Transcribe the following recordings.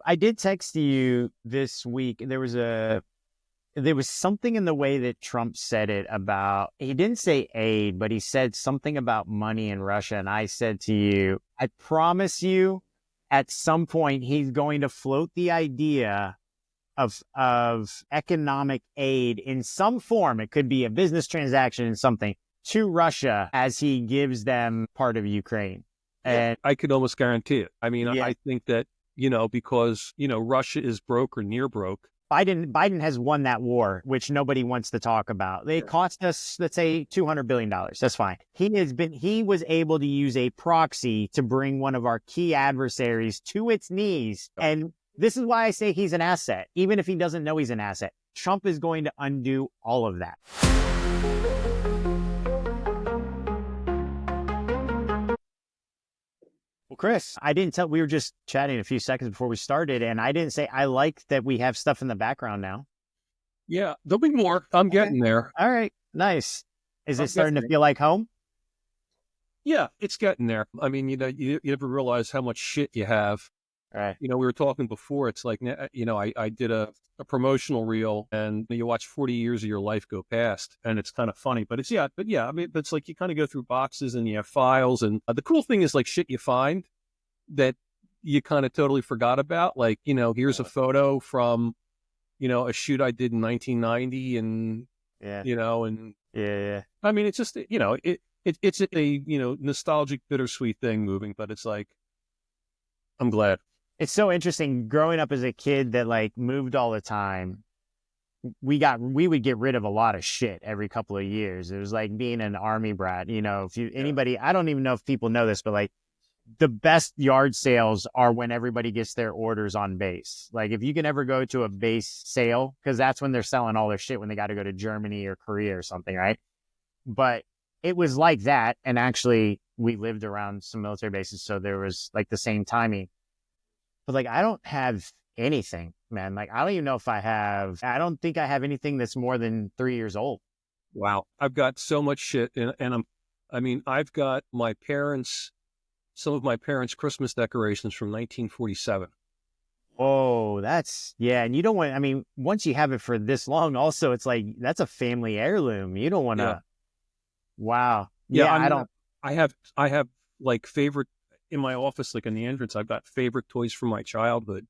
I did text you this week. There was something in the way that Trump said it about, he didn't say aid, but he said something about money in Russia. And I said to you, I promise you at some point, he's going to float the idea of economic aid in some form. It could be a business transaction and something to Russia as he gives them part of Ukraine. And I could almost guarantee it. I mean, yeah. I think that, because, Russia is broke or near broke. Biden has won that war, which nobody wants to talk about. They cost us, let's say, $200 billion. That's fine. He was able to use a proxy to bring one of our key adversaries to its knees. And this is why I say he's an asset, even if he doesn't know he's an asset. Trump is going to undo all of that. Well, Chris, we were just chatting a few seconds before we started, and I didn't say I like that we have stuff in the background now. Yeah, there'll be more. I'm getting there. All right, nice. Is it starting to feel like home? Yeah, it's getting there. I mean, you never realize how much shit you have. Right. We were talking before, it's like, I did a promotional reel and you watch 40 years of your life go past and it's kind of funny, but I mean, it's like you kind of go through boxes and you have files. And the cool thing is like shit you find that you kind of totally forgot about. Like, here's a photo from, a shoot I did in 1990 and, Yeah. I mean, it's just, it's a, nostalgic, bittersweet thing moving, but it's like, I'm glad. It's so interesting growing up as a kid that like moved all the time. We would get rid of a lot of shit every couple of years. It was like being an army brat. Anybody, I don't even know if people know this, but like the best yard sales are when everybody gets their orders on base. Like if you can ever go to a base sale, because that's when they're selling all their shit when they got to go to Germany or Korea or something, right? But it was like that. And actually we lived around some military bases. So there was like the same timing. But like, I don't have anything, man. Like, I don't even know if I don't think I have anything that's more than 3 years old. Wow. I've got so much shit. And I've got some of my parents' Christmas decorations from 1947. Oh, and you don't want, once you have it for this long, also, it's like, that's a family heirloom. You don't want to, wow. Yeah. I have like favorite, in my office, like in the entrance, I've got favorite toys from my childhood,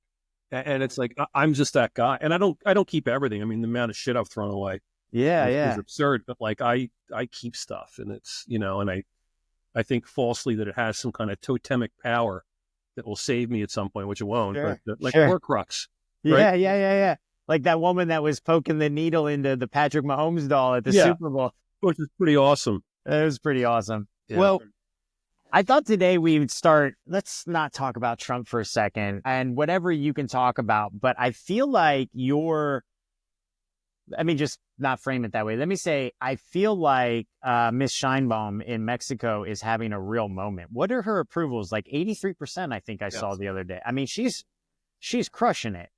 and it's like I'm just that guy. And I don't keep everything. I mean, the amount of shit I've thrown away, is absurd. But like I keep stuff, and it's and I think falsely that it has some kind of totemic power that will save me at some point, which it won't. Sure. But like Horcrux. Right? Yeah. Like that woman that was poking the needle into the Patrick Mahomes doll at the Super Bowl, which is pretty awesome. It was pretty awesome. Yeah. Well, I thought today we would start, let's not talk about Trump for a second and whatever you can talk about, but I feel like just not frame it that way. Let me say, I feel like Miss Sheinbaum in Mexico is having a real moment. What are her approvals? Like 83%, I think I saw the other day. I mean, she's crushing it.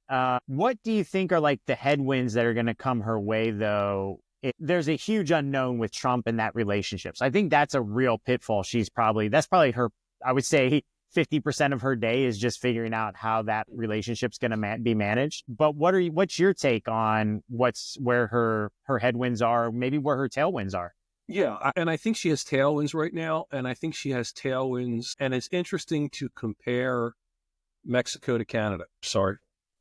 What do you think are like the headwinds that are going to come her way though? There's a huge unknown with Trump and that relationship. So I think that's a real pitfall. That's probably her, I would say 50% of her day is just figuring out how that relationship's going to be managed. But what's your take on where her headwinds are, maybe where her tailwinds are? Yeah. And I think she has tailwinds right now. And I think she has tailwinds. And it's interesting to compare Mexico to Canada. Sorry.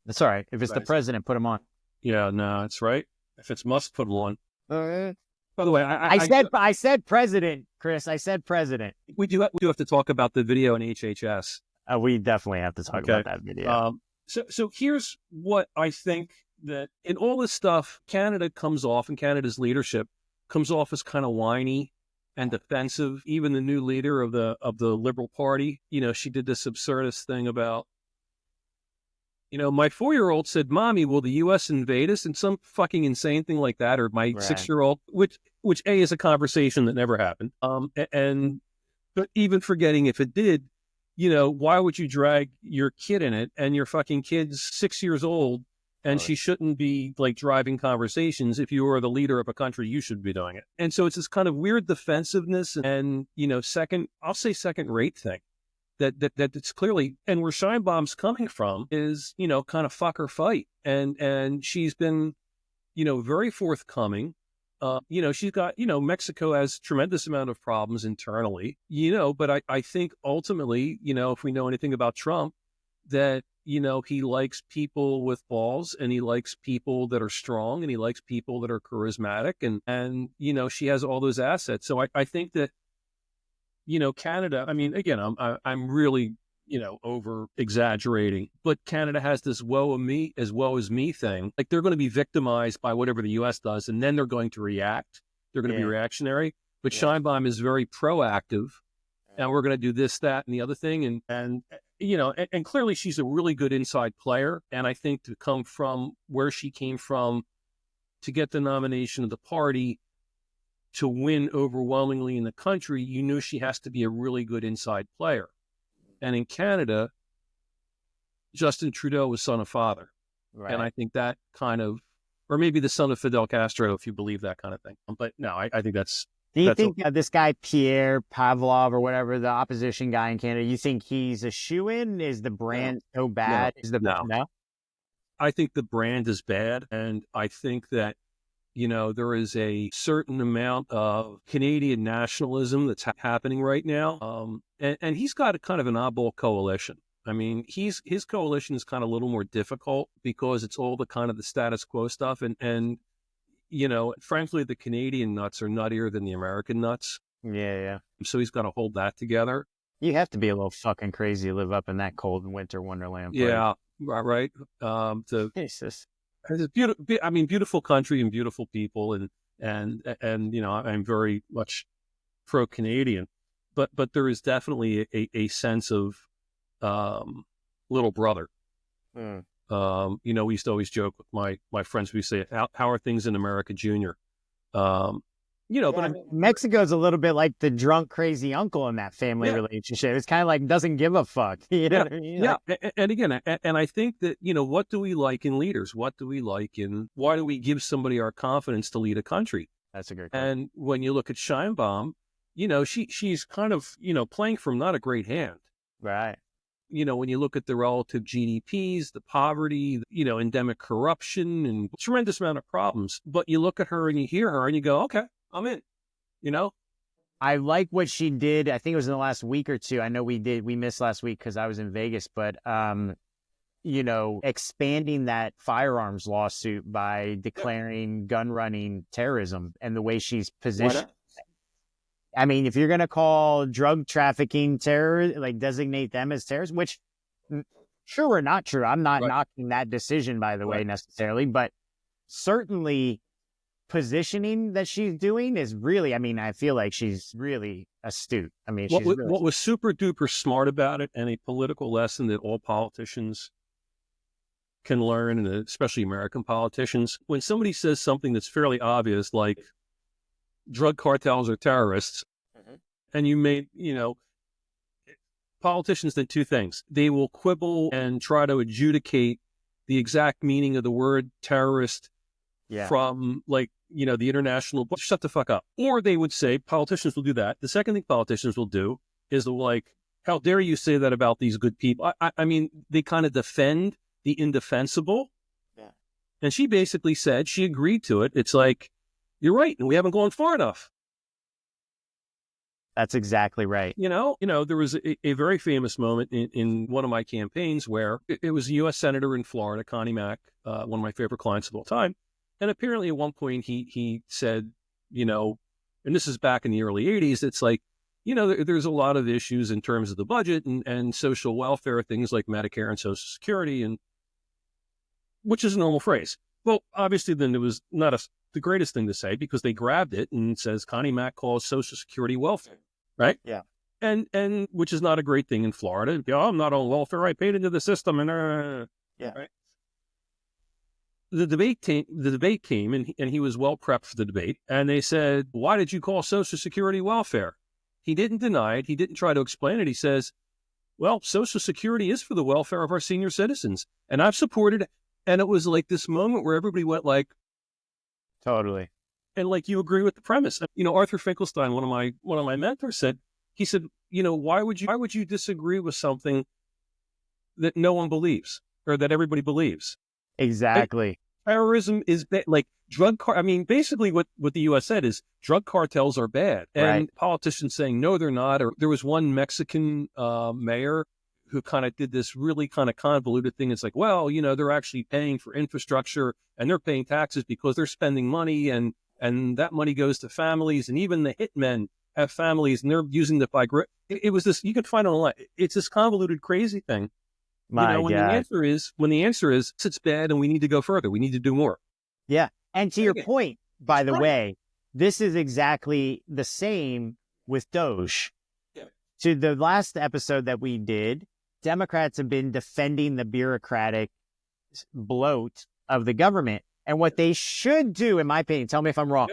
That's all right. If it's the president, put him on. Yeah, no, that's right. If it's Musk, put him on. All right. By the way, I said president, Chris. I said president. We do have to talk about the video in HHS. We definitely have to talk about that video. So here's what I think, that in all this stuff, Canada comes off, and Canada's leadership comes off as kind of whiny and defensive. Even the new leader of the Liberal Party, she did this absurdist thing about, my 4-year-old said, "Mommy, will the U.S. invade us?" And some fucking insane thing like that. Or my 6-year-old, which is a conversation that never happened. But even forgetting if it did, why would you drag your kid in it? And your fucking kid's 6 years old, and she shouldn't be like driving conversations. If you were the leader of a country, you should be doing it. And so it's this kind of weird defensive and, second rate thing. that it's clearly, and where Scheinbaum's coming from is, kind of fuck or fight. And she's been, very forthcoming. She's got, Mexico has tremendous amount of problems internally, but I think ultimately, if we know anything about Trump, that, he likes people with balls, and he likes people that are strong, and he likes people that are charismatic, and she has all those assets. So I think that, Canada, I mean, again, I'm really, over exaggerating, but Canada has this woe of me as well as me thing. Like, they're going to be victimized by whatever the U.S. does, and then they're going to react. They're going to be reactionary. But Sheinbaum is very proactive, and we're going to do this, that, and the other thing. And clearly she's a really good inside player. And I think to come from where she came from, to get the nomination of the party, to win overwhelmingly in the country, you knew she has to be a really good inside player. And in Canada, Justin Trudeau was son of father. Right. And I think that kind of, or maybe the son of Fidel Castro, if you believe that kind of thing. But no, I think that's... Do you think this guy, Pierre Pavlov or whatever, the opposition guy in Canada, you think he's a shoo-in? Is the brand so bad? No. I think the brand is bad. And I think that, there is a certain amount of Canadian nationalism that's happening right now. And he's got a kind of an oddball coalition. I mean, his coalition is kind of a little more difficult because it's all the kind of the status quo stuff. And frankly, the Canadian nuts are nuttier than the American nuts. Yeah. So he's got to hold that together. You have to be a little fucking crazy to live up in that cold winter wonderland. Yeah, right. Jesus. It's a beautiful country and beautiful people, and I'm very much pro-Canadian, but there is definitely a sense of little brother. We used to always joke with my friends. We say, "How are things in America, Junior?" But Mexico's a little bit like the drunk, crazy uncle in that family relationship. It's kind of like doesn't give a fuck. You know what I mean? Yeah. And again, and I think that, what do we like in leaders? What do we like in, why do we give somebody our confidence to lead a country? That's a good question. And when you look at Sheinbaum, she's kind of, playing from not a great hand. Right. When you look at the relative GDPs, the poverty, endemic corruption, and tremendous amount of problems. But you look at her and you hear her and you go, okay, I'm in, I like what she did. I think it was in the last week or two. I know we missed last week because I was in Vegas, but, expanding that firearms lawsuit by declaring gun running terrorism, and the way she's positioned. I mean, if you're going to call drug trafficking terror, like designate them as terrorists, which sure or not true. I'm not knocking that decision, by the way, necessarily, but certainly positioning that she's doing is really, I mean, I feel like she's really astute. I mean, what was super duper smart about it, and a political lesson that all politicians can learn, and especially American politicians, when somebody says something that's fairly obvious, like drug cartels are terrorists, and you made, politicians did two things. They will quibble and try to adjudicate the exact meaning of the word terrorist from, like, the international, shut the fuck up. Or they would say, politicians will do that. The second thing politicians will do is they'll like, how dare you say that about these good people? I mean, they kind of defend the indefensible. Yeah. And she basically said, she agreed to it. It's like, you're right, and we haven't gone far enough. That's exactly right. There was a very famous moment in one of my campaigns where it was a U.S. Senator in Florida, Connie Mack, one of my favorite clients of all time. And apparently at one point he said, and this is back in the early 80s, it's like, there's a lot of issues in terms of the budget and social welfare, things like Medicare and Social Security, and which is a normal phrase. Well, obviously then it was not the greatest thing to say, because they grabbed it and says Connie Mack calls Social Security welfare, right? Yeah. And which is not a great thing in Florida. I'm not on welfare. I paid into the system, and right? The debate came, and he was well prepped for the debate. And they said, "Why did you call Social Security welfare?" He didn't deny it. He didn't try to explain it. He says, "Well, Social Security is for the welfare of our senior citizens, and I've supported it." And it was like this moment where everybody went like, totally. And like, you agree with the premise. Arthur Finkelstein, one of my mentors, said, he said, why would you disagree with something that no one believes or that everybody believes? Exactly. Terrorism is like basically what the U.S. said is drug cartels are bad, and Right. politicians saying no, they're not. Or there was one Mexican mayor who kind of did this really kind of convoluted thing. It's like, well, they're actually paying for infrastructure and they're paying taxes because they're spending money, and that money goes to families, and even the hitmen have families, and they're using the fight. It was this, you can find online. It's this convoluted, crazy thing. My When God. the answer is it's bad and we need to go further, we need to do more. Yeah. And to your point, by the right. way, this is exactly the same with Doge. Yeah. To the last episode that we did, Democrats have been defending the bureaucratic bloat of the government. And what they should do, in my opinion, tell me if I'm wrong,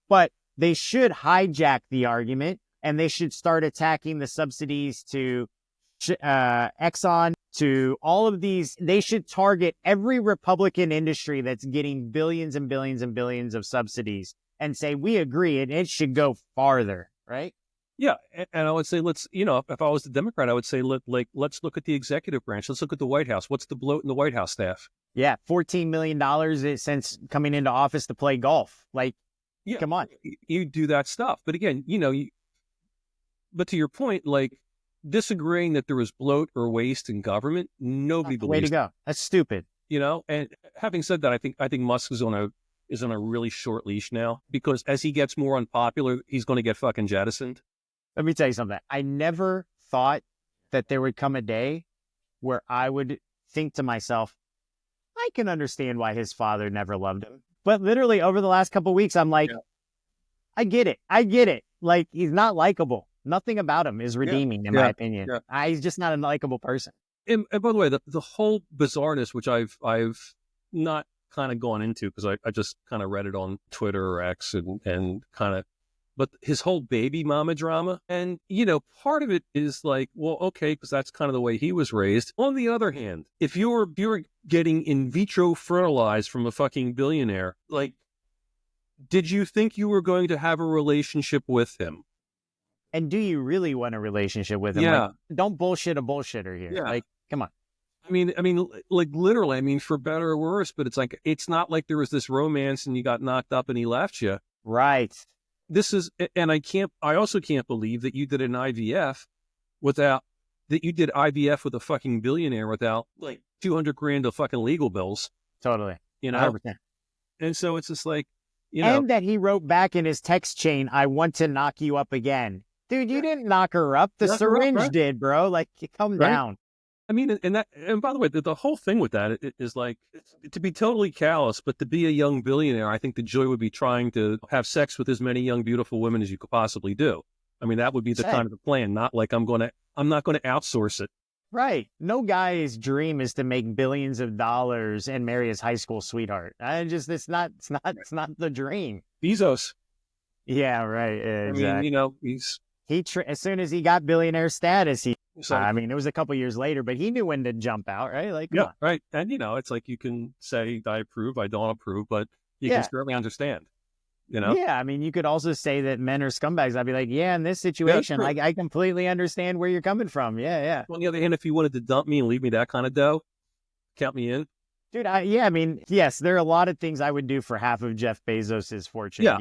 but they should hijack the argument and they should start attacking the subsidies to Exxon, to all of these. They should target every Republican industry that's getting billions and billions and billions of subsidies and say, we agree, and it should go farther, right? Yeah. And I would say, if I was the Democrat, I would say, let's look at the executive branch. Let's look at the White House. What's the bloat in the White House staff? Yeah. $14 million since coming into office to play golf. Like, come on. You do that stuff. But again, but to your point, like, disagreeing that there was bloat or waste in government, nobody believes. Way to go. That's stupid. And having said that, I think Musk is on a really short leash now, because as he gets more unpopular, he's going to get fucking jettisoned. Let me tell you something. I never thought that there would come a day where I would think to myself, I can understand why his father never loved him. But literally over the last couple of weeks, I'm like, I get it. Like, he's not likable. Nothing about him is redeeming, in my opinion. Yeah. He's just not a likable person. And by the way, the whole bizarreness, which I've not kind of gone into because I just kind of read it on Twitter or X and kind of, but his whole baby mama drama. And, part of it is like, well, okay, because that's kind of the way he was raised. On the other hand, if you were getting in vitro fertilized from a fucking billionaire, like, did you think you were going to have a relationship with him? And do you really want a relationship with him? Yeah. Like, don't bullshit a bullshitter here. Yeah. Like, come on. I mean, like, literally, for better or worse, but it's not like there was this romance and you got knocked up and he left you. Right. And I also can't believe that you did an IVF with a fucking billionaire without like $200,000 of fucking legal bills. Totally. 100%. And so it's just like, and that he wrote back in his text chain, I want to knock you up again. Dude, you didn't knock her up. The syringe did, bro. Like, come down. And by the way, the whole thing with that is like, to be totally callous, but to be a young billionaire, I think the joy would be trying to have sex with as many young, beautiful women as you could possibly do. That would be the kind of the plan, not like I'm not going to outsource it. Right. No guy's dream is to make billions of dollars and marry his high school sweetheart. It's not the dream. Bezos. Yeah, right. Exactly. As soon as he got billionaire status, it was a couple years later, but he knew when to jump out, right? Like, come on. Right. And it's like, you can say I approve, I don't approve, but you can certainly understand. Yeah, you could also say that men are scumbags. I'd be like, yeah, in this situation, I completely understand where you're coming from. Yeah. On the other hand, if you wanted to dump me and leave me that kind of dough, count me in. Dude, yes, there are a lot of things I would do for half of Jeff Bezos's fortune. Yeah,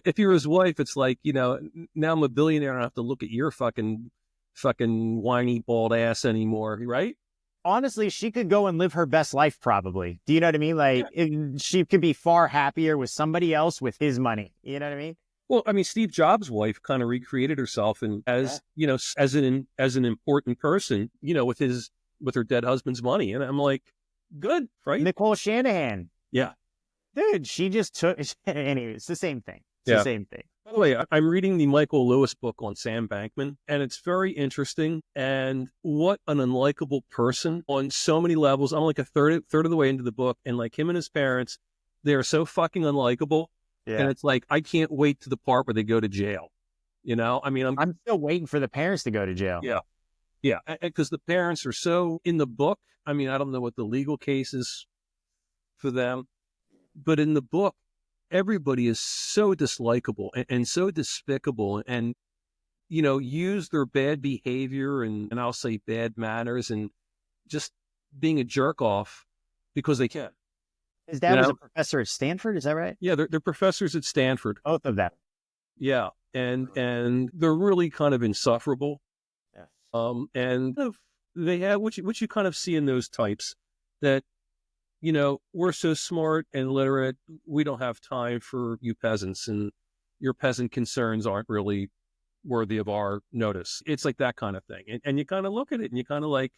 if you're his wife, it's like, now I'm a billionaire, I don't have to look at your fucking whiny bald ass anymore, right? Honestly, she could go and live her best life, probably. Do you know what I mean? Like, she could be far happier with somebody else with his money. You know what I mean? Well, Steve Jobs' wife kind of recreated herself as an important person, with her dead husband's money, and I'm like, good, right? Nicole Shanahan. Yeah. Dude, she just took... Anyway, it's the same thing. It's the same thing. By the way, I'm reading the Michael Lewis book on Sam Bankman, and it's very interesting. And what an unlikable person on so many levels. I'm like a third of the way into the book, and like him and his parents, they are so fucking unlikable. Yeah. And it's like, I can't wait to the part where they go to jail. I'm still waiting for the parents to go to jail. Yeah. Yeah, because the parents are so in the book. I don't know what the legal case is for them, but in the book, everybody is so dislikable and so despicable. And, use their bad behavior and I'll say bad manners and just being a jerk off because they can. His dad was a professor at Stanford. Is that right? Yeah, they're professors at Stanford. Both of them. Yeah, and they're really kind of insufferable. Yes. And they have what you kind of see in those types that, we're so smart and literate, we don't have time for you peasants, and your peasant concerns aren't really worthy of our notice. It's like that kind of thing. And you kind of look at it and you kind of like,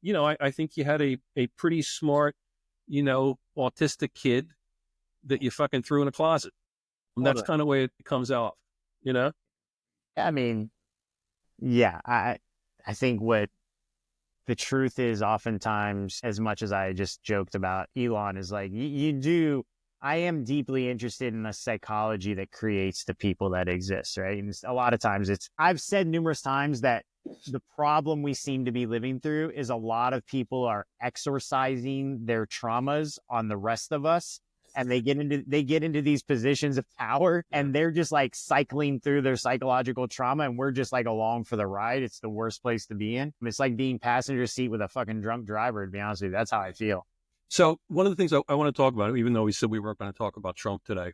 I think you had a pretty smart, autistic kid that you fucking threw in a closet. And that's kind of the way it comes out, I mean, yeah, I think what the truth is oftentimes, as much as I just joked about Elon, is like, I am deeply interested in the psychology that creates the people that exist, right? And a lot of times I've said numerous times that the problem we seem to be living through is a lot of people are exorcising their traumas on the rest of us. And they get into these positions of power and they're just like cycling through their psychological trauma. And we're just like along for the ride. It's the worst place to be in. It's like being passenger seat with a fucking drunk driver, to be honest with you. That's how I feel. So one of the things I want to talk about, even though we said we weren't going to talk about Trump today,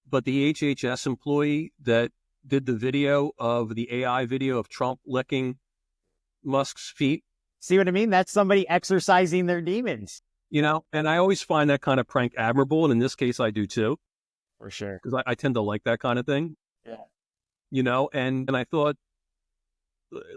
but the HHS employee that did the video of the AI video of Trump licking Musk's feet. See what I mean? That's somebody exercising their demons. And I always find that kind of prank admirable. And in this case, I do too. For sure. Because I tend to like that kind of thing. Yeah. And I thought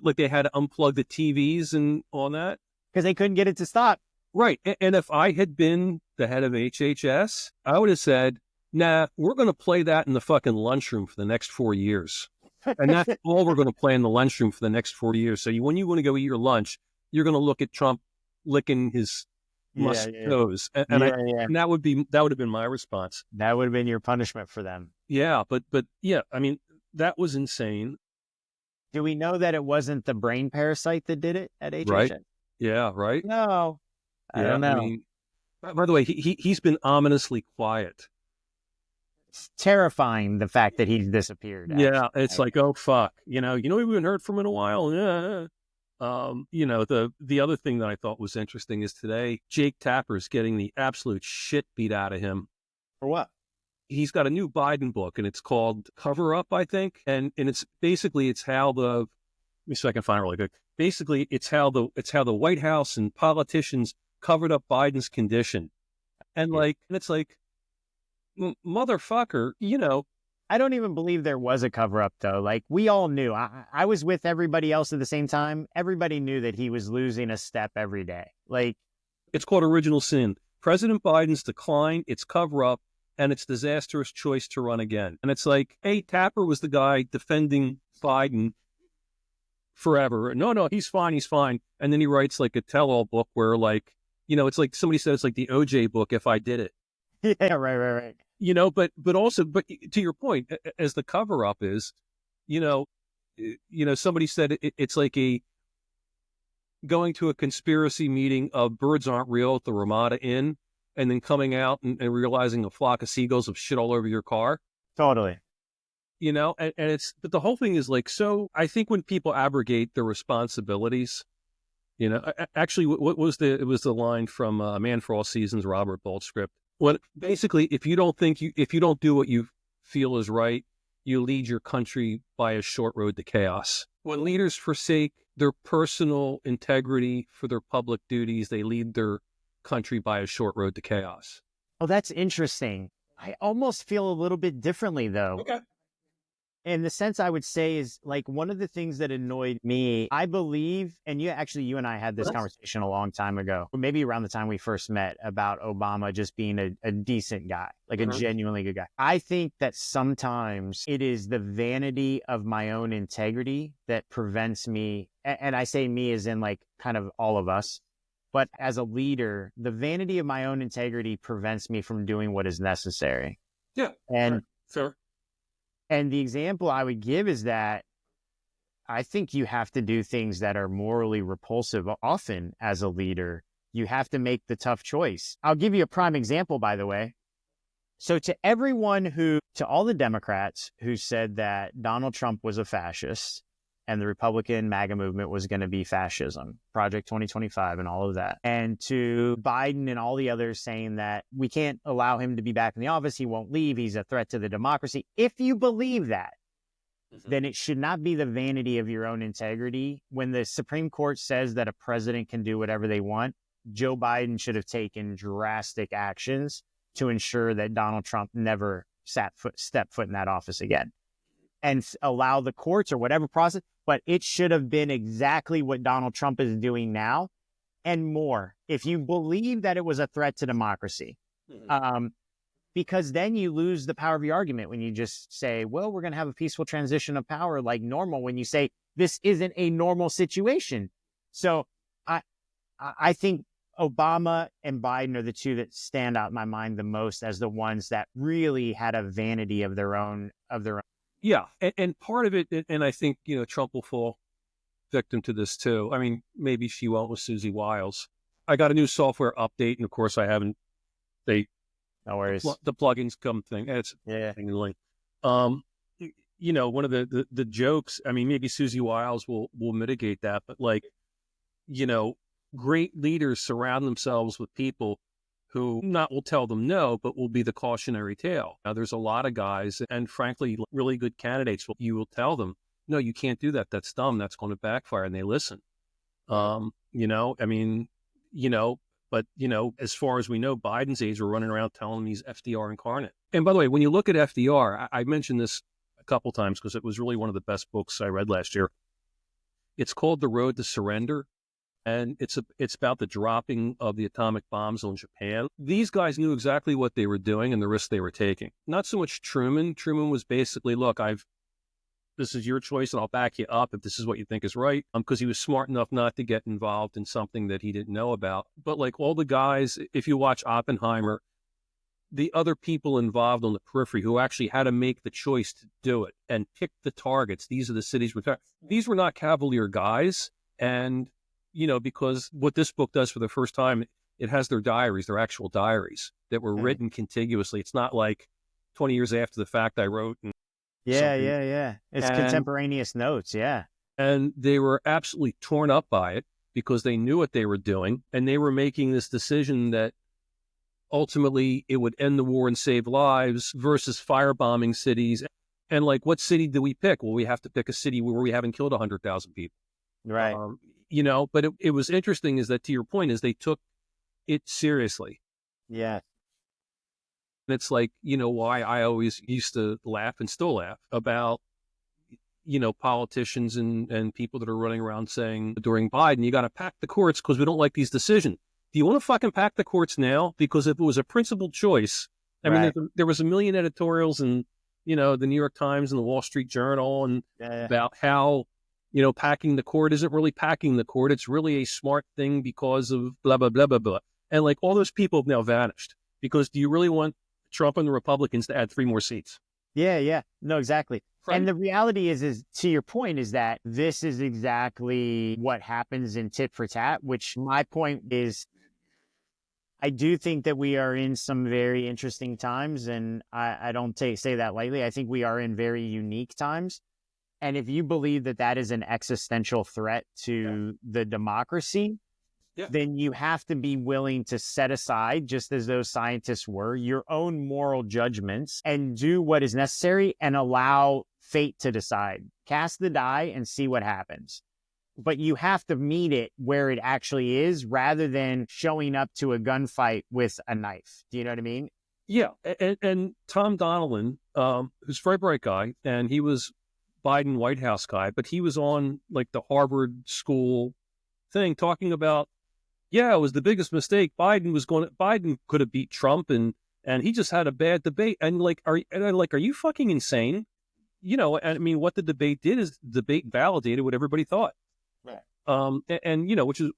like they had to unplug the TVs and all that. Because they couldn't get it to stop. Right. And if I had been the head of HHS, I would have said, nah, we're going to play that in the fucking lunchroom for the next 4 years. And that's all we're going to play in the lunchroom for the next 40 years. So when you want to go eat your lunch, you're going to look at Trump licking his toes. And that would have been my response. That would have been your punishment for them. Yeah. But yeah, I mean, that was insane. Do we know that it wasn't the brain parasite that did it at HHS? Right. Yeah. Right. No. I don't know. I mean, by the way, he's been ominously quiet. It's terrifying, the fact that he's disappeared. Actually. Yeah, it's like, oh fuck, we haven't heard from him in a while. Yeah. The other thing that I thought was interesting is today Jake Tapper's getting the absolute shit beat out of him. For what? He's got a new Biden book and it's called Coverup, I think, and it's basically how the let me see if I can find it really quick. Basically, it's how the White House and politicians covered up Biden's condition, and it's like, motherfucker, I don't even believe there was a cover up though. Like, we all knew. I was with everybody else at the same time. Everybody knew that he was losing a step every day. Like, it's called original sin. President Biden's decline, it's cover up, and it's disastrous choice to run again. And it's like, hey, Tapper was the guy defending Biden forever. No, he's fine. And then he writes like a tell-all book where it's like somebody said it's like the OJ book, if I did it. Yeah, right. But also to your point, as the cover up is, somebody said it's like going to a conspiracy meeting of Birds Aren't Real at the Ramada Inn and then coming out and realizing a flock of seagulls have shit all over your car. Totally. But the whole thing is like, so I think when people abrogate their responsibilities, actually it was the line from A Man for All Seasons, Robert Bolt script. When basically, if you don't do what you feel is right, you lead your country by a short road to chaos. When leaders forsake their personal integrity for their public duties, they lead their country by a short road to chaos. Oh, that's interesting. I almost feel a little bit differently though. Okay. And the sense I would say is like one of the things that annoyed me, I believe, and you and I had this conversation a long time ago, maybe around the time we first met, about Obama just being a decent guy, like a genuinely good guy. I think that sometimes it is the vanity of my own integrity that prevents me, and I say me as in like kind of all of us, but as a leader, the vanity of my own integrity prevents me from doing what is necessary. Yeah. And fair. And the example I would give is that I think you have to do things that are morally repulsive often as a leader. You have to make the tough choice. I'll give you a prime example, by the way. So to all the Democrats who said that Donald Trump was a fascist and the Republican MAGA movement was going to be fascism, Project 2025 and all of that, and to Biden and all the others saying that we can't allow him to be back in the office, he won't leave, he's a threat to the democracy. If you believe that, then it should not be the vanity of your own integrity. When the Supreme Court says that a president can do whatever they want, Joe Biden should have taken drastic actions to ensure that Donald Trump never stepped foot in that office again, and allow the courts or whatever process. But it should have been exactly what Donald Trump is doing now and more, if you believe that it was a threat to democracy. Because then you lose the power of your argument when you just say, well, we're going to have a peaceful transition of power like normal, when you say this isn't a normal situation. So I think Obama and Biden are the two that stand out in my mind the most as the ones that really had a vanity of their own. Yeah. And part of it, and I think, Trump will fall victim to this too. I mean, maybe she won't with Susie Wiles. I got a new software update, and of course I haven't, no worries. The plugins come thing. It's link. One of the jokes, I mean, maybe Susie Wiles will mitigate that, but great leaders surround themselves with people who not will tell them no, but will be the cautionary tale. Now, there's a lot of guys, and frankly, really good candidates, you will tell them, no, you can't do that. That's dumb. That's going to backfire. And they listen. But, as far as we know, Biden's aides are running around telling him he's FDR incarnate. And by the way, when you look at FDR, I mentioned this a couple times because it was really one of the best books I read last year. It's called The Road to Surrender. And it's about the dropping of the atomic bombs on Japan. These guys knew exactly what they were doing and the risks they were taking. Not so much Truman. Truman was basically, look, this is your choice and I'll back you up if this is what you think is right. Because he was smart enough not to get involved in something that he didn't know about. But like all the guys, if you watch Oppenheimer, the other people involved on the periphery who actually had to make the choice to do it and pick the targets. These are the cities. These were not cavalier guys. And because what this book does for the first time, it has their diaries, their actual diaries that were written contiguously. It's not like 20 years after the fact I wrote. Yeah. It's contemporaneous notes. Yeah. And they were absolutely torn up by it because they knew what they were doing. And they were making this decision that ultimately it would end the war and save lives versus firebombing cities. And what city do we pick? Well, we have to pick a city where we haven't killed 100,000 people. Right. But it was interesting is that, to your point, is they took it seriously. Yeah. And it's why I always used to laugh and still laugh about, politicians and people that are running around saying during Biden, you got to pack the courts because we don't like these decisions. Do you want to fucking pack the courts now? Because if it was a principled choice, I mean, there was a million editorials in, the New York Times and the Wall Street Journal and about how, packing the court isn't really packing the court. It's really a smart thing because of blah, blah, blah, blah, blah. And all those people have now vanished because do you really want Trump and the Republicans to add 3 more seats? Yeah. No, exactly. Right. And the reality is to your point is that this is exactly what happens in tit for tat, which my point is, I do think that we are in some very interesting times. And I don't say that lightly. I think we are in very unique times. And if you believe that that is an existential threat to the democracy, then you have to be willing to set aside, just as those scientists were, your own moral judgments and do what is necessary and allow fate to decide. Cast the die and see what happens. But you have to meet it where it actually is rather than showing up to a gunfight with a knife. Do you know what I mean? Yeah. And Tom Donilon, who's a very bright guy, and he was Biden White House guy, but he was on the Harvard school thing talking about, it was the biggest mistake. Biden could have beat Trump and he just had a bad debate. And are you fucking insane? I mean, what the debate did is the debate validated what everybody thought. Right.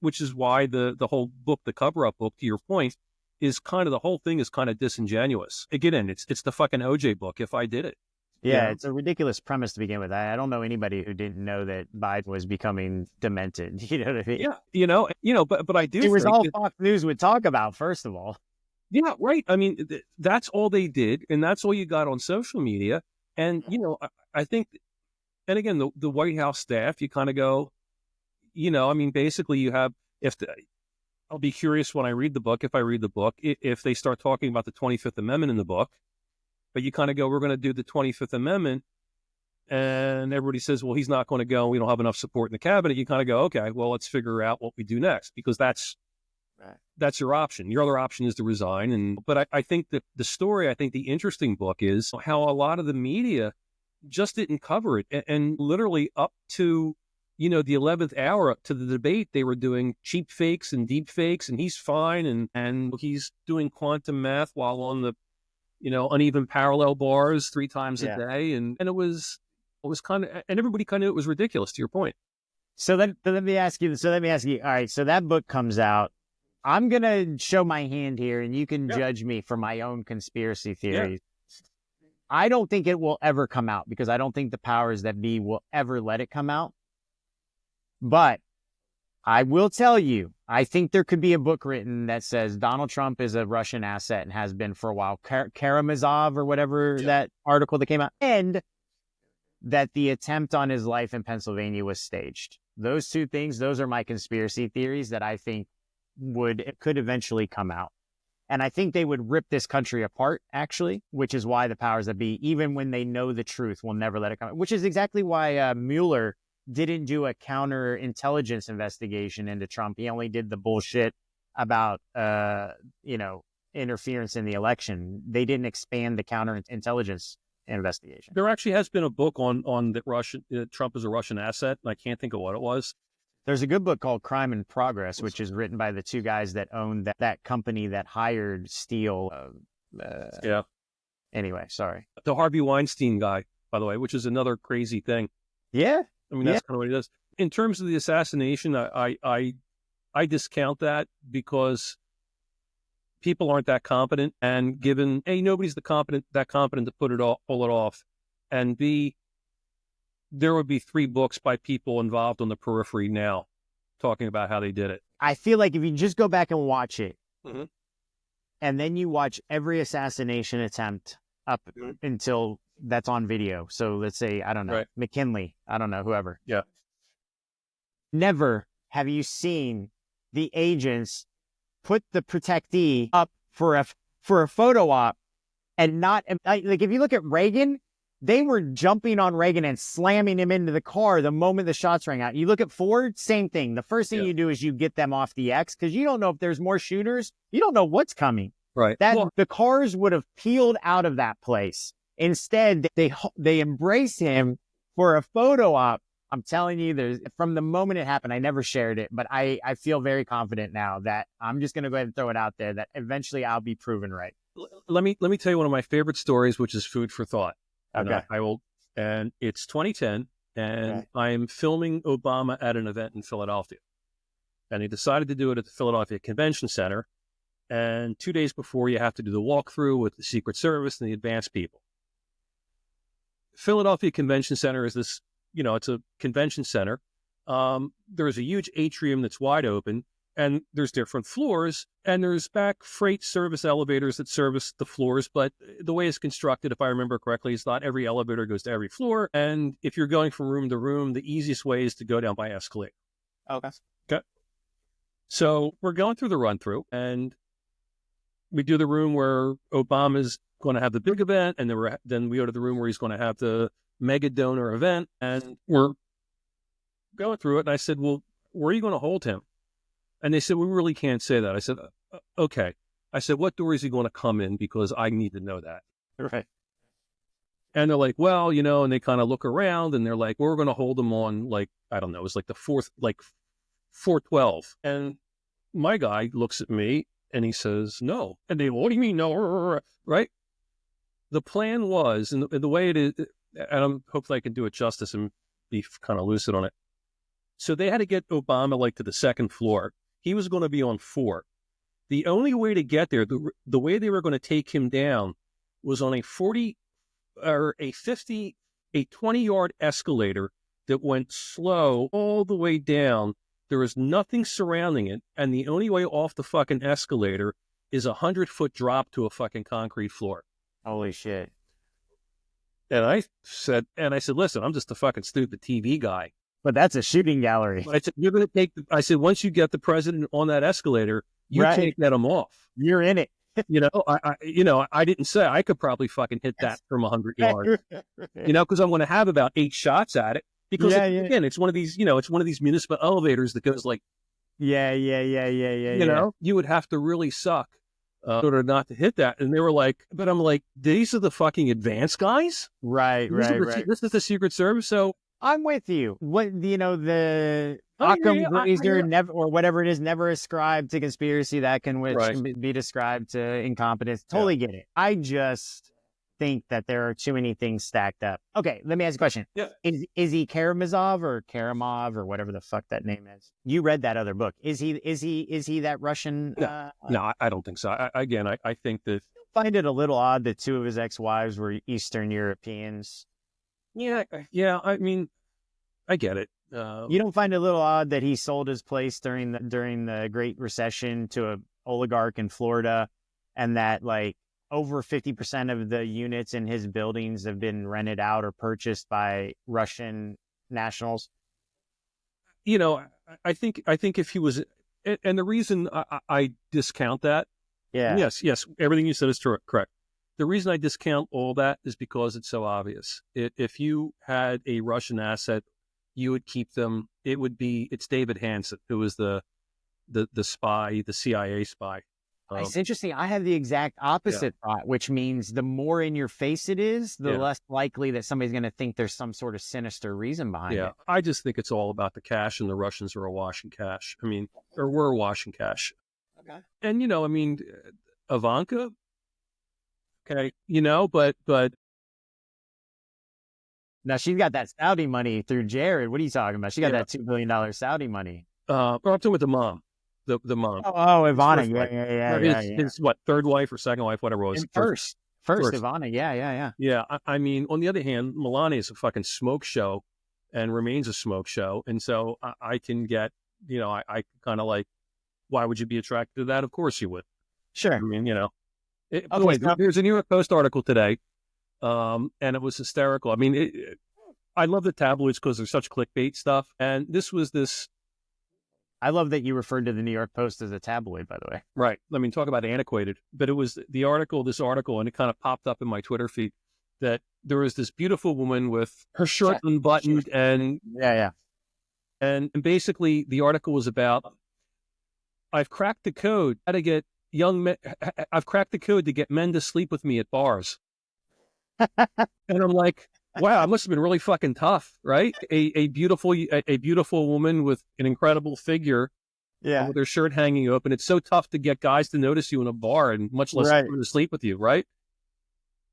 Which is why the whole book, the Coverup book, to your point, is the whole thing is kind of disingenuous. Again, it's the fucking OJ book. If I did it. Yeah, it's a ridiculous premise to begin with. I don't know anybody who didn't know that Biden was becoming demented. You know what I mean? Yeah, but I do. It was all Fox News would talk about, first of all. Yeah, right. I mean, that's all they did, and that's all you got on social media. And I think, and again, the White House staff, you kind of go, I mean, basically, you have if the, I'll be curious when I read the book, if I read the book, if they start talking about the 25th Amendment in the book, but you kind of go, we're going to do the 25th Amendment, and everybody says, well, he's not going to go. We don't have enough support in the cabinet. You kind of go, okay, well, let's figure out what we do next, because that's your option. Your other option is to resign. But I think that the story, I think the interesting book is how a lot of the media just didn't cover it. And literally up to, the 11th hour, up to the debate, they were doing cheap fakes and deep fakes, and he's fine. And he's doing quantum math while on the, uneven parallel bars 3 times a day. And it was kind of, and everybody kind of knew it was ridiculous, to your point. So let me ask you, all right, so that book comes out. I'm going to show my hand here, and you can judge me for my own conspiracy theories. Yeah. I don't think it will ever come out, because I don't think the powers that be will ever let it come out. But I will tell you, I think there could be a book written that says Donald Trump is a Russian asset and has been for a while. Karamazov or whatever that article that came out. And that the attempt on his life in Pennsylvania was staged. Those 2 things, those are my conspiracy theories that I think could eventually come out. And I think they would rip this country apart, actually, which is why the powers that be, even when they know the truth, will never let it come out, which is exactly why Mueller didn't do a counterintelligence investigation into Trump. He only did the bullshit about, interference in the election. They didn't expand the counterintelligence investigation. There actually has been a book on that Trump is a Russian asset, and I can't think of what it was. There's a good book called Crime in Progress, which is written by the 2 guys that owned that company that hired Steele. Anyway, sorry. The Harvey Weinstein guy, by the way, which is another crazy thing. Yeah. I mean, that's kind of what he does. In terms of the assassination, I discount that, because people aren't that competent, and given A, nobody's that competent to pull it off, and B, there would be 3 books by people involved on the periphery now talking about how they did it. I feel like if you just go back and watch it, and then you watch every assassination attempt up until that's on video. So let's say, I don't know, McKinley, I don't know, whoever. Yeah. Never have you seen the agents put the protectee up for a photo op, and not, like, if you look at Reagan, they were jumping on Reagan and slamming him into the car the moment the shots rang out. You look at Ford, same thing. The first thing you do is you get them off the X, because you don't know if there's more shooters. You don't know what's coming. Right. The cars would have peeled out of that place. Instead, they embrace him for a photo op. I'm telling you, from the moment it happened, I never shared it, but I feel very confident now that I'm just going to go ahead and throw it out there that eventually I'll be proven right. Let me tell you one of my favorite stories, which is food for thought. Okay. And it's 2010, and I'm filming Obama at an event in Philadelphia. And he decided to do it at the Philadelphia Convention Center. And 2 days before, you have to do the walkthrough with the Secret Service and the advanced people. Philadelphia Convention Center is this, it's a convention center. There's a huge atrium that's wide open, and there's different floors, and there's back freight service elevators that service the floors. But the way it's constructed, if I remember correctly, is not every elevator goes to every floor. And if you're going from room to room, the easiest way is to go down by escalator. Okay. So we're going through the run through, and we do the room where Obama's going to have the big event, and then we go to the room where he's going to have the mega donor event, and we're going through it. And I said, well, where are you going to hold him? And they said, we really can't say that. I said, okay. I said, what door is he going to come in? Because I need to know that. Right. And they're like, well, and they kind of look around, and they're like, well, we're going to hold him on, like, I don't know, it was like the 412. And my guy looks at me and he says, no. And they, what do you mean, no? Right? The plan was, and the way it is, and hopefully I can do it justice and be kind of lucid on it. So they had to get Obama like to the 2nd floor. He was going to be on 4. The only way to get there, the way they were going to take him down, was on a 20-yard escalator that went slow all the way down. There was nothing surrounding it, and the only way off the fucking escalator is 100-foot drop to a fucking concrete floor. Holy shit. And I said, listen, I'm just a fucking stupid TV guy. But that's a shooting gallery. But I said, you're going to take, I said, once you get the president on that escalator, you can't get him off. You're in it. I didn't say I could probably fucking hit that from 100 yards, because I'm going to have about 8 shots at it. Because again, it's one of these, it's one of these municipal elevators that goes like, you would have to really suck in order not to hit that. And they were like, but I'm like, these are the fucking advanced guys, right? This is the Secret Service, so. I'm with you. What the Occam Razor never, or whatever it is, never ascribed to conspiracy. That can be described to incompetence. Totally get it. I just think that there are too many things stacked up. Okay, let me ask you a question. Yeah. Is he Karamazov or whatever the fuck that name is? You read that other book. Is he that Russian? No, I don't think so. I think that. I find it a little odd that 2 of his ex-wives were Eastern Europeans. Yeah. I mean, I get it. You don't find it a little odd that he sold his place during the Great Recession to an oligarch in Florida, and that like over 50% of the units in his buildings have been rented out or purchased by Russian nationals? I think if he was, and the reason I discount that, yes, everything you said is correct. The reason I discount all that is because it's so obvious. If you had a Russian asset, you would keep them. It's David Hansen, who was the spy, the CIA spy. It's interesting. I have the exact opposite thought, which means the more in your face it is, the less likely that somebody's going to think there's some sort of sinister reason behind it. I just think it's all about the cash, and the Russians are awash in cash. I mean, or were awash in cash. Okay. And Ivanka. Okay, but now she's got that Saudi money through Jared. What are you talking about? She got that $2 billion Saudi money. I'm talking with the mom, the mom. Oh, Ivana. Yeah. His what, third wife or second wife, whatever it was. First, Ivana. Yeah. Yeah. I mean, on the other hand, Melania is a fucking smoke show, and remains a smoke show, and so I can get, I kind of like, why would you be attracted to that? Of course you would. Sure. I mean, there's a New York Post article today, and it was hysterical. I mean, I love the tabloids because they're such clickbait stuff. And this was this. I love that you referred to the New York Post as a tabloid, by the way. Right. I mean, talk about antiquated. But it was this article, and it kind of popped up in my Twitter feed, that there was this beautiful woman with her shirt unbuttoned, and and basically the article was about, I've cracked the code how to get young men. I've cracked the code to get men to sleep with me at bars. And I'm like, wow, it must have been really fucking tough, right? A beautiful woman with an incredible figure, with her shirt hanging open. It's so tough to get guys to notice you in a bar, and much less to sleep with you, right?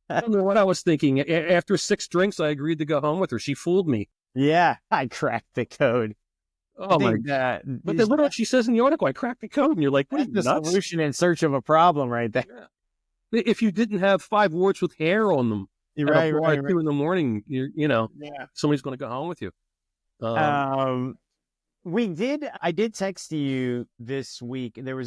I don't know what I was thinking. After 6 drinks, I agreed to go home with her. She fooled me. Yeah, I cracked the code. Oh my God! But the little she says in the article, I cracked the code, and you're like, "What? The solution in search of a problem, right there." Yeah. If you didn't have 5 warts with hair on them, you're right. 2 in the morning, somebody's going to go home with you. I did text you this week. There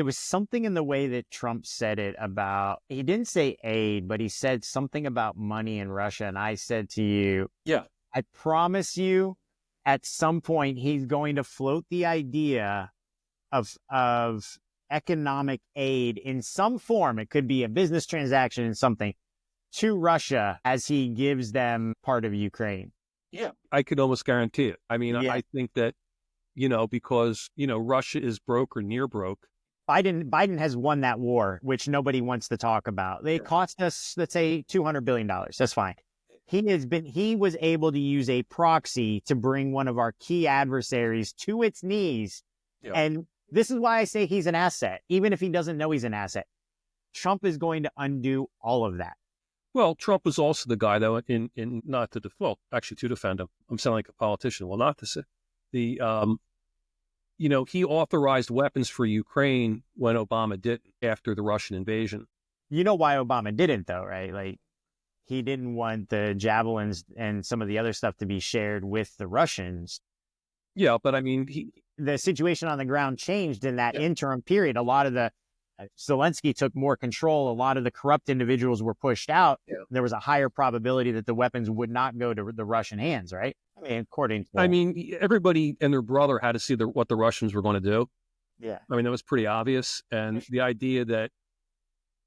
was something in the way that Trump said it about. He didn't say aid, but he said something about money in Russia, and I said to you, I promise you, at some point, he's going to float the idea of economic aid in some form. It could be a business transaction and something to Russia as he gives them part of Ukraine. Yeah, I could almost guarantee it. I mean, I think that, because, Russia is broke or near broke. Biden has won that war, which nobody wants to talk about. They cost us, let's say, $200 billion. That's fine. He was able to use a proxy to bring one of our key adversaries to its knees. Yeah. And this is why I say he's an asset, even if he doesn't know he's an asset. Trump is going to undo all of that. Well, Trump was also the guy, though, in not to actually to defend him. I'm sounding like a politician. Well, not to say he authorized weapons for Ukraine when Obama didn't, after the Russian invasion. You know why Obama didn't, though, right? Like, he didn't want the javelins and some of the other stuff to be shared with the Russians. Yeah, but I mean, the situation on the ground changed in that interim period. A lot of the Zelensky took more control, a lot of the corrupt individuals were pushed out. Yeah. There was a higher probability that the weapons would not go to the Russian hands, right? I mean, according to everybody and their brother had to see what the Russians were going to do. Yeah. I mean, that was pretty obvious. And the idea that,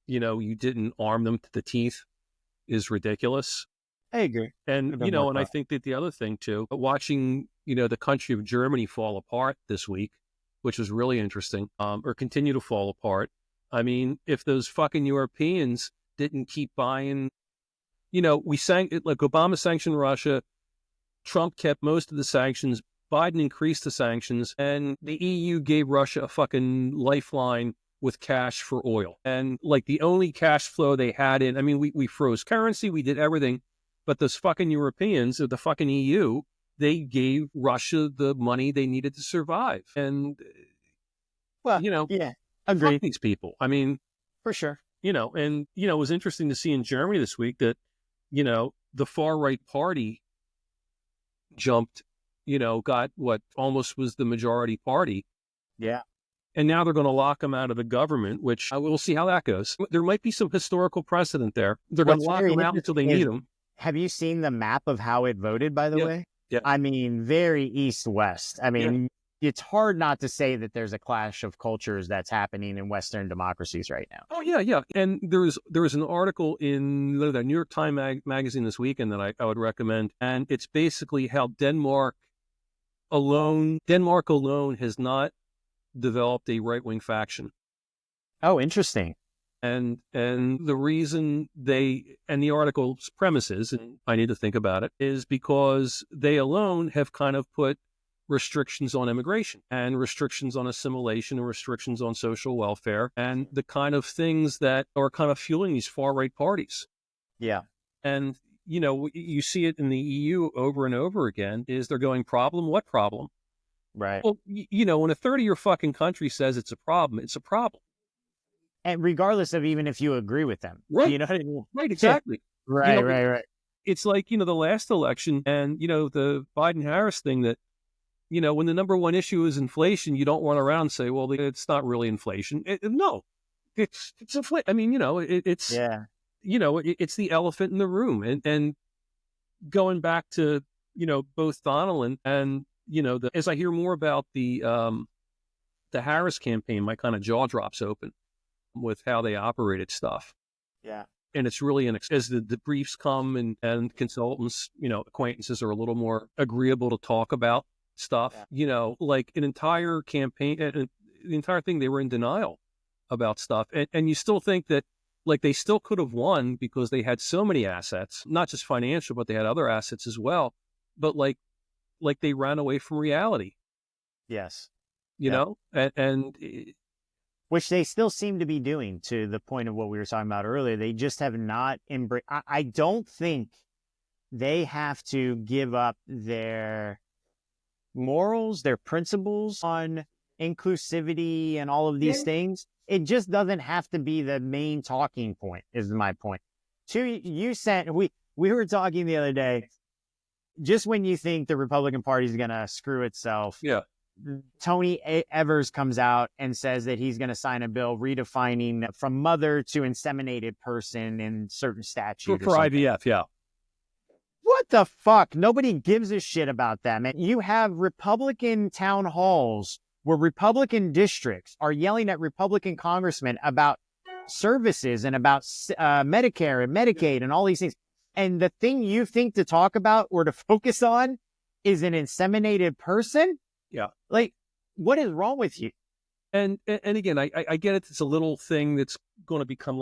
you didn't arm them to the teeth is ridiculous. I agree. And, and I think that the other thing too, watching, the country of Germany fall apart this week, which was really interesting, or continue to fall apart. I mean, if those fucking Europeans didn't keep buying, Obama sanctioned Russia, Trump kept most of the sanctions, Biden increased the sanctions, and the EU gave Russia a fucking lifeline with cash for oil. And the only cash flow they had we froze currency, we did everything, but those fucking Europeans, or the fucking EU, they gave Russia the money they needed to survive. And, yeah, agreed. Fuck these people. I mean, for sure. And, it was interesting to see in Germany this week that, the far right party jumped, got what almost was the majority party. Yeah. And now they're going to lock them out of the government, which we'll see how that goes. There might be some historical precedent there. They're going to lock them out until they need them. Have you seen the map of how it voted, by the way? Yeah. I mean, very east-west. I mean, It's hard not to say that there's a clash of cultures that's happening in Western democracies right now. Oh, yeah. And there was an article in the New York Times magazine this weekend that I would recommend. And it's basically how Denmark alone has not developed a right-wing faction. Oh, interesting. And the reason and the article's premises, and I need to think about it, is because they alone have kind of put restrictions on immigration and restrictions on assimilation and restrictions on social welfare and the kind of things that are kind of fueling these far-right parties. Yeah. And, you see it in the EU over and over again, is they're going, problem? What problem? Right. Well, when a third of your fucking country says it's a problem, it's a problem. And regardless of even if you agree with them. Right. You know what I mean? Right, exactly. Right, right. It's like, the last election and, the Biden-Harris thing that, when the number one issue is inflation, you don't run around and say, well, it's not really inflation. No, it's inflation. I mean, it's, yeah. It's the elephant in the room. And going back to, both Donald and as I hear more about the Harris campaign, my kind of jaw drops open with how they operated stuff. Yeah. And it's really, as the briefs come and consultants, acquaintances are a little more agreeable to talk about stuff, like an entire campaign, the entire thing, they were in denial about stuff. And you still think that, they still could have won because they had so many assets, not just financial, but they had other assets as well. But like they ran away from reality. Yes. And which they still seem to be doing, to the point of what we were talking about earlier. They just have not embraced. I don't think they have to give up their morals, their principles on inclusivity and all of these things. It just doesn't have to be the main talking point, is my point. We were talking the other day, just when you think the Republican Party is going to screw itself. Yeah. Tony Evers comes out and says that he's going to sign a bill redefining from mother to inseminated person in certain statutes. For IVF, yeah. What the fuck? Nobody gives a shit about that, man. You have Republican town halls where Republican districts are yelling at Republican congressmen about services and about Medicare and Medicaid and all these things. And the thing you think to talk about or to focus on is an inseminated person? Yeah. What is wrong with you? And again, I get it. It's a little thing that's going to become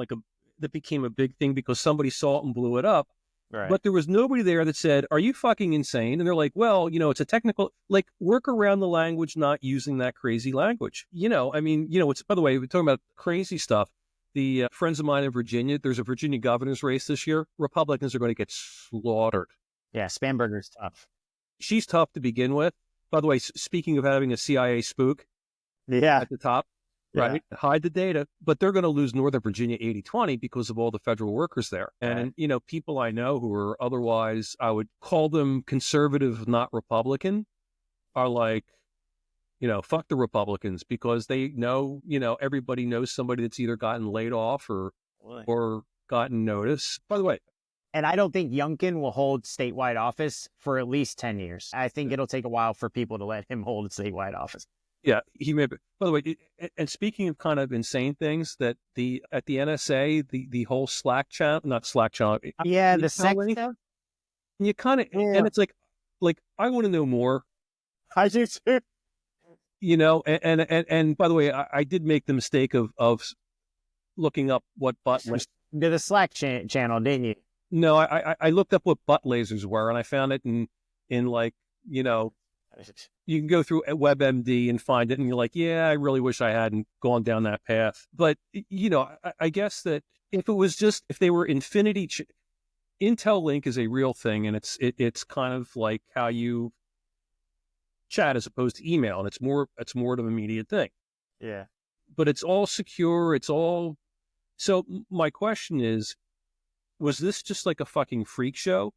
that became a big thing because somebody saw it and blew it up. Right. But there was nobody there that said, are you fucking insane? And they're like, well, it's a technical, work around the language, not using that crazy language. It's, by the way, we're talking about crazy stuff. The friends of mine in Virginia, there's a Virginia governor's race this year. Republicans are going to get slaughtered. Yeah, Spamberger's tough. She's tough to begin with. By the way, speaking of having a CIA spook at the top, right? Hide the data, but they're going to lose Northern Virginia 80-20 because of all the federal workers there. And, people I know who are otherwise, I would call them conservative, not Republican, are like, fuck the Republicans, because they know, everybody knows somebody that's either gotten laid off or gotten notice. By the way, and I don't think Youngkin will hold statewide office for at least 10 years. I think it'll take a while for people to let him hold statewide office. yeah, he may be. By the way, and speaking of kind of insane things, that at the NSA, the whole Slack channel, not Slack channel. Yeah, the sex stuff. And you kind of, and it's like I want to know more. I do too. And by the way, I did make the mistake of looking up what butt lasers. Did the Slack channel, didn't you? No, I looked up what butt lasers were, and I found it in like, you can go through WebMD and find it, and you're like, yeah, I really wish I hadn't gone down that path. But I guess that if they were Infinity, Intel Link is a real thing, and it's kind of like how you chat as opposed to email, and it's more of an immediate thing. Yeah. But it's all secure. It's all. So my question is, was this just like a fucking freak show,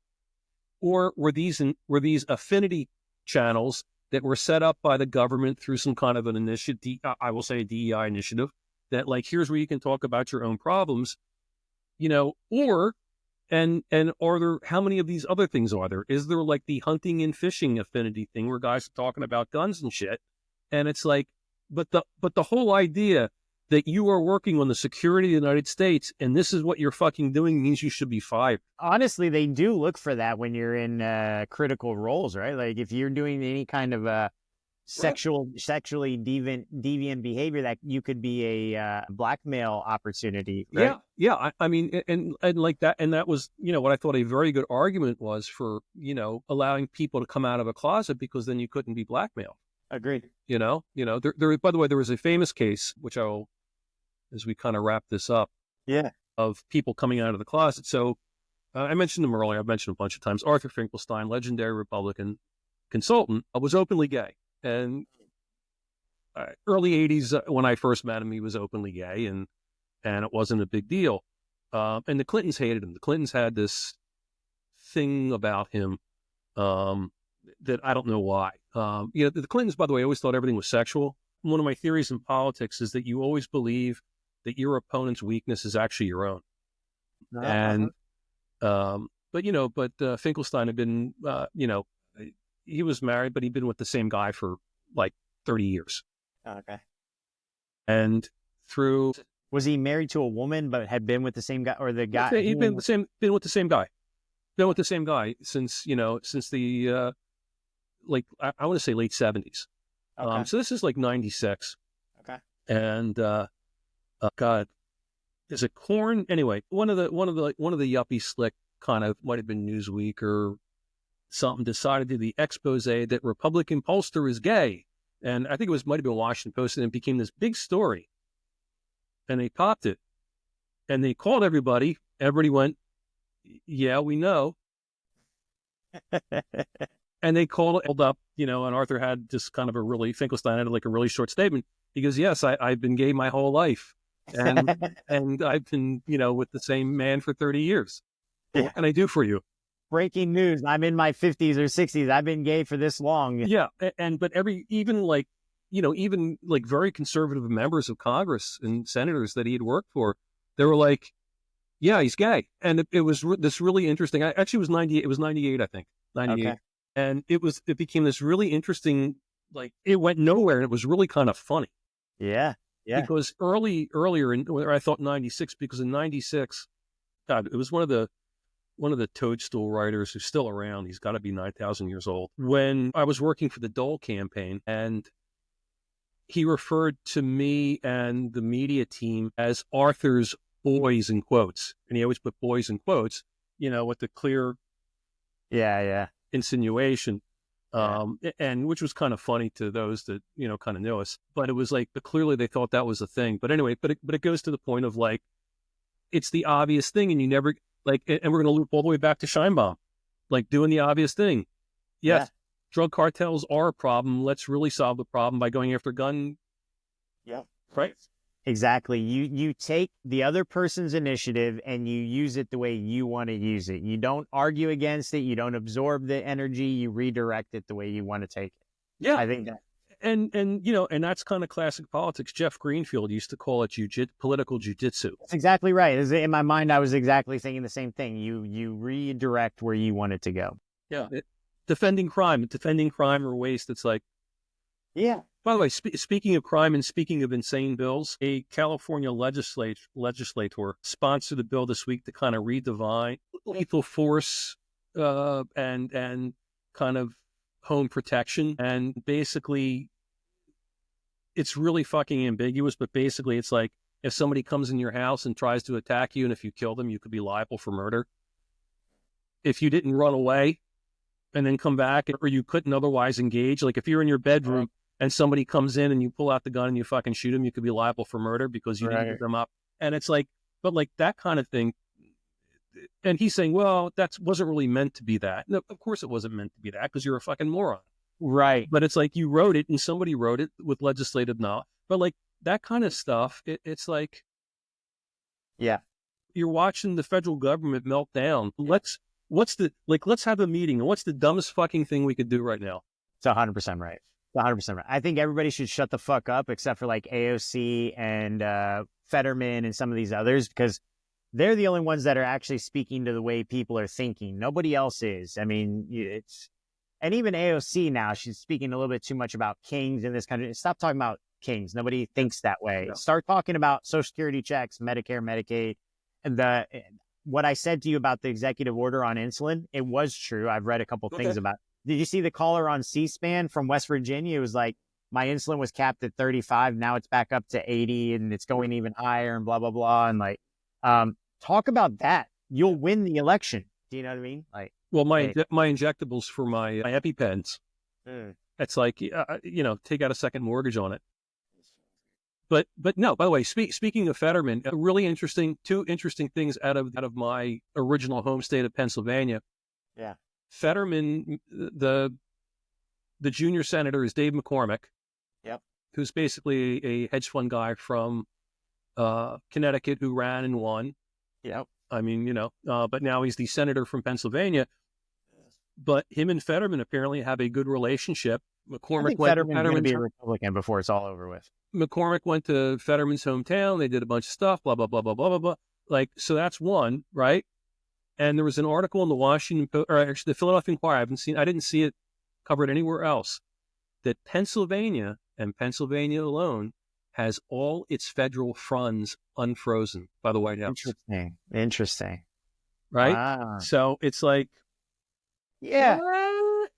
or were these affinity channels that were set up by the government through some kind of an initiative? I will say a DEI initiative that, like, here's where you can talk about your own problems, or. And are there, how many of these other things are there? Is there like the hunting and fishing affinity thing where guys are talking about guns and shit? And it's like, but the whole idea that you are working on the security of the United States and this is what you're fucking doing means you should be fired. Honestly, they do look for that when you're in critical roles, right? Like if you're doing any kind of sexually deviant behavior, that you could be a blackmail opportunity, right? Yeah. I mean, and like that, and that was, what I thought a very good argument was for, allowing people to come out of a closet, because then you couldn't be blackmailed. Agreed. There, by the way, there was a famous case, which I'll, as we kind of wrap this up, of people coming out of the closet. So I mentioned him earlier. I've mentioned a bunch of times. Arthur Finkelstein, legendary Republican consultant, was openly gay. And early 80s, when I first met him, he was openly gay, and it wasn't a big deal. And the Clintons hated him. The Clintons had this thing about him that I don't know why. The Clintons, by the way, always thought everything was sexual. One of my theories in politics is that you always believe that your opponent's weakness is actually your own. And but Finkelstein had been, he was married, but he'd been with the same guy for like 30 years. Okay. And was he married to a woman, but had been with the same guy, or the guy? He'd been with the same guy. Been with the same guy since the, I want to say late 70s. Okay. So this is like 96. Okay. And, God, is it Corn? Anyway, one of the yuppie slick kind of, might have been Newsweek or something, decided to do the expose that Republican pollster is gay. And I think might have been Washington Post, and it became this big story. And they popped it. And they called everybody. Everybody went, yeah, we know. And they called up, and Arthur had just kind of Finkelstein had like a really short statement. He goes, yes, I've been gay my whole life. And and I've been, with the same man for 30 years. Yeah. What can I do for you? Breaking news. I'm in my 50s or 60s. I've been gay for this long. Yeah. But even very conservative members of Congress and senators that he had worked for, they were like, yeah, he's gay. And it was this really interesting. Actually, it was 98. It was 98, I think. 98. Okay. And it became this really interesting, like, it went nowhere, and it was really kind of funny. Yeah. Yeah. Because earlier I thought 96, because in 96, God, it was one of the Toadstool writers who's still around. He's got to be 9,000 years old. When I was working for the Dole campaign, and he referred to me and the media team as Arthur's boys in quotes. And he always put boys in quotes, with the clear insinuation. And which was kind of funny to those that, kind of knew us. But it was like, but clearly they thought that was a thing. But anyway, but it goes to the point of like, it's the obvious thing, and you never, like, and we're going to loop all the way back to Sheinbaum, like doing the obvious thing. Yes, drug cartels are a problem. Let's really solve the problem by going after gun. Yeah. Right. Exactly. You take the other person's initiative and you use it the way you want to use it. You don't argue against it. You don't absorb the energy. You redirect it the way you want to take it. Yeah. I think that. And you know, and that's kind of classic politics. Jeff Greenfield used to call it political jujitsu. That's exactly right. In my mind, I was exactly thinking the same thing. You redirect where you want it to go. Yeah. Defending crime or waste. It's like, yeah. By the way, speaking of crime and speaking of insane bills, a California legislator sponsored a bill this week to kind of redefine lethal force and kind of home protection. And basically, it's really fucking ambiguous, but basically it's like if somebody comes in your house and tries to attack you, and if you kill them, you could be liable for murder. If you didn't run away and then come back, or you couldn't otherwise engage, like if you're in your bedroom and somebody comes in and you pull out the gun and you fucking shoot them, you could be liable for murder because you didn't give them up. And it's like, but like that kind of thing. And he's saying, well, that wasn't really meant to be that. No, of course it wasn't meant to be that because you're a fucking moron. Right. But it's like you wrote it and somebody wrote it with legislative knowledge. But like that kind of stuff, it's like, yeah, you're watching the federal government melt down. Let's have a meeting. And what's the dumbest fucking thing we could do right now? It's 100% right. 100% right. I think everybody should shut the fuck up except for like AOC and Fetterman and some of these others, because they're the only ones that are actually speaking to the way people are thinking. Nobody else is. I mean, and even AOC now, she's speaking a little bit too much about kings in this country. Stop talking about kings. Nobody thinks that way. No. Start talking about Social Security checks, Medicare, Medicaid, and what I said to you about the executive order on insulin. It was true. I've read a couple things about it. Did you see the caller on C-SPAN from West Virginia? It was like, my insulin was capped at 35. Now it's back up to 80 and it's going even higher and blah, blah, blah. And like, talk about that. You'll win the election. Do you know what I mean? Like, well, my injectables for my EpiPens, it's like, take out a second mortgage on it. But no, by the way, speaking of Fetterman, two interesting things out of my original home state of Pennsylvania. Yeah. Fetterman, the junior senator is Dave McCormick. Yep. Who's basically a hedge fund guy from Connecticut who ran and won. Yep. I mean, but now he's the senator from Pennsylvania. But him and Fetterman apparently have a good relationship. McCormick Fetterman's going to be a Republican before it's all over with. McCormick went to Fetterman's hometown. They did a bunch of stuff, blah, blah, blah, blah, blah, blah, blah. Like, so that's one, right? And there was an article in the Washington Post, or actually the Philadelphia Inquirer, I didn't see it covered anywhere else, that Pennsylvania and Pennsylvania alone has all its federal funds unfrozen by the White House. Interesting. Right? Wow. So it's like, yeah.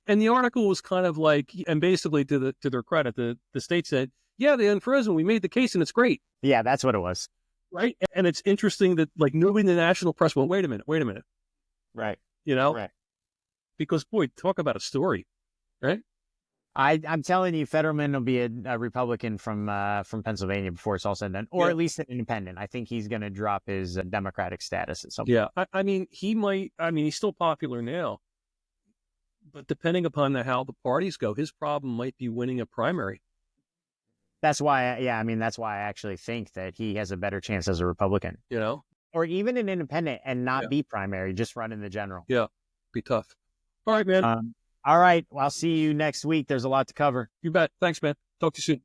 And the article was kind of like, and basically to their credit, the state said, yeah, they unfrozen. We made the case and it's great. Yeah, that's what it was. Right. And it's interesting that like nobody in the national press went, wait a minute. Right. Right. Because boy, talk about a story. Right. I'm telling you, Fetterman will be a Republican from Pennsylvania before it's all said and done, or at least an independent. I think he's going to drop his Democratic status at some point. Yeah. I mean, he's still popular now, but depending upon how the parties go, his problem might be winning a primary. That's why, that's why I actually think that he has a better chance as a Republican. Or even an independent and not be primary, just run in the general. Yeah, be tough. All right, man. All right, well, I'll see you next week. There's a lot to cover. You bet. Thanks, man. Talk to you soon.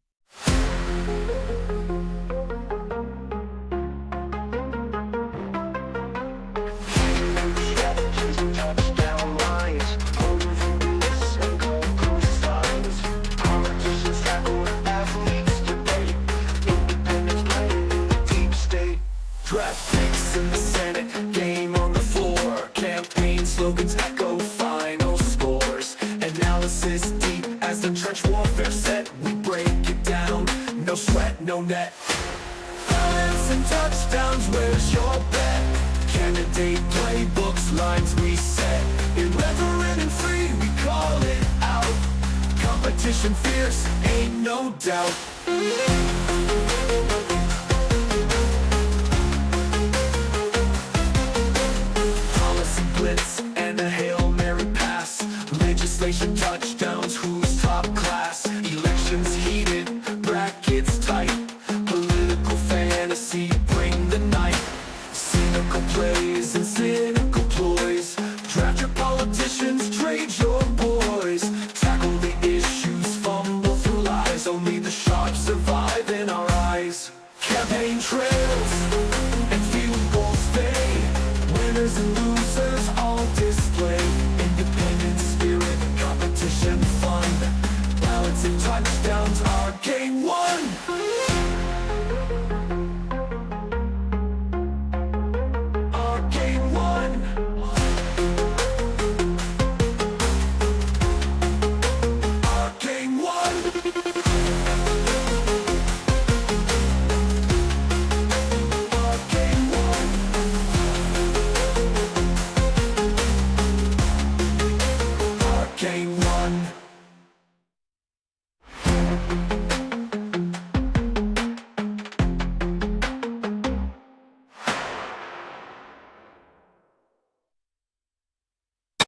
Draft picks in the Senate, game on the floor. Campaign slogans echo final scores. Analysis deep as the trench warfare set. We break it down, no sweat, no net. Balance and touchdowns, where's your bet? Candidate playbooks, lines we set. Irreverent and free, we call it out. Competition fierce, ain't no doubt.